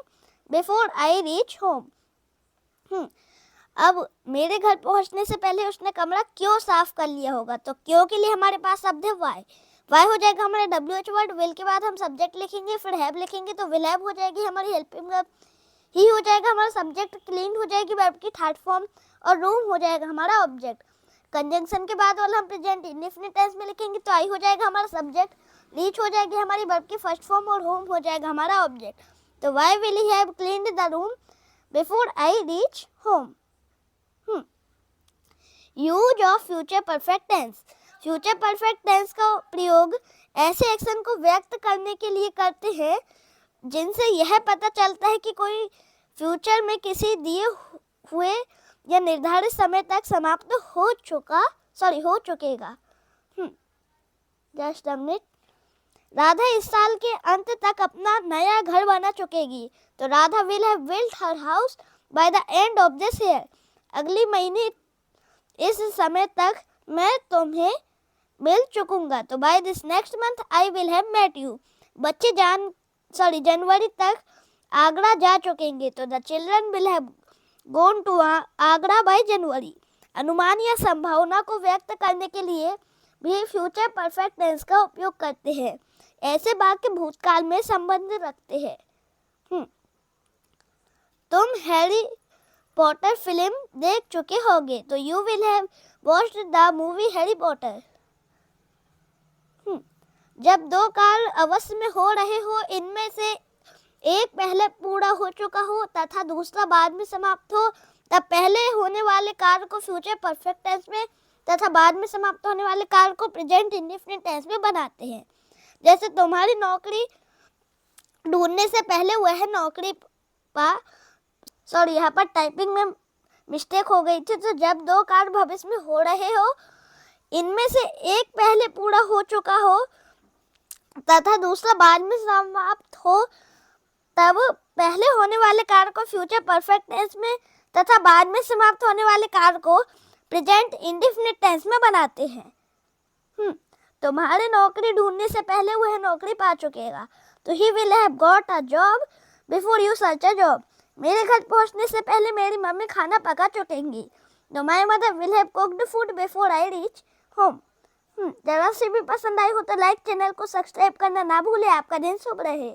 before I reach home. अब मेरे घर पहुँचने से पहले उसने कमरा क्यों साफ कर लिया होगा, तो क्यों के लिए हमारे पास शब्द है वाई हो जाएगा हमारा WH वर्ड, विल के बाद हम सब्जेक्ट लिखेंगे फिर हैव लिखेंगे, तो विल हैव हो जाएगी हमारी हेल्पिंग वर्ब। ही हो जाएगा हमारा सब्जेक्ट, क्लीन हो जाएगी वर्ब की थर्ड फॉर्म, और रूम हो जाएगा हमारा ऑब्जेक्ट। कंजंक्शन के बाद वाला हम प्रेजेंट इंडेफिनिट टेंस में लिखेंगे। तो आई हो जाएगा हमारा सब्जेक्ट, रीच हो जाएगी हमारी वर्ब की फर्स्ट फॉर्म, और होम हो जाएगा हमारा ऑब्जेक्ट। तो why will he have cleaned the room before I reach home. Use of future perfect tense. Future perfect tense का प्रयोग ऐसे एक्शन को व्यक्त करने के लिए करते हैं जिनसे यह पता चलता है कि कोई फ्यूचर में किसी दिए हुए या निर्धारित समय तक समाप्त हो चुकेगा। Just a minute. राधा इस साल के अंत तक अपना नया घर बना चुकेगी। तो Radha will have built her house by the end of this year. अगले महीने इस समय तक मैं तुम्हें मिल चुकूंगा। तो by this next month I will have met you. बच्चे जान जनवरी तक आगरा जा चुकेंगे। तो the children will have gone to Agra by January. अनुमान या संभावना को व्यक्त करने के लिए भी फ्यूचर परफेक्ट टेंस का उपयोग करते हैं। ऐसे वाक्य भूतकाल में संबंध रखते हैं। तुम हैरी पॉटर फिल्म देख चुके होगे। तो you will have watched the movie Harry Potter. जब दो कार्य अवश्य में हो रहे हो, इनमें से एक पहले पूरा हो चुका हो तथा दूसरा बाद में समाप्त हो, तब पहले होने वाले कार्य को फ्यूचर परफेक्ट टेंस में तथा बाद में समाप्त होने वाले कार्य को प्रेजेंट इंडेफिनिट टेंस में बनाते हैं। जैसे तुम्हारी नौकरी ढूंढने से पहले वह नौकरी यहाँ पर टाइपिंग में मिस्टेक हो गई थी। तो जब दो कार्य भविष्य में हो रहे हो, इनमें से एक पहले पूरा हो चुका हो तथा दूसरा बाद में समाप्त हो, तब पहले होने वाले कार्य को फ्यूचर परफेक्ट टेंस में तथा बाद में समाप्त होने वाले कार्य को प्रेजेंट इंडेफिनिट टेंस में बनाते हैं। तुम्हारे नौकरी ढूंढने से पहले वह नौकरी पा चुकेगा। तो he will have got a job before you search a job. मेरे घर पहुंचने से पहले मेरी मम्मी खाना पका चुकेंगी। तो my mother will have cooked food before I reach home. जरा सी भी पसंद आई हो तो लाइक, चैनल को सब्सक्राइब करना ना भूले। आपका दिन शुभ रहे।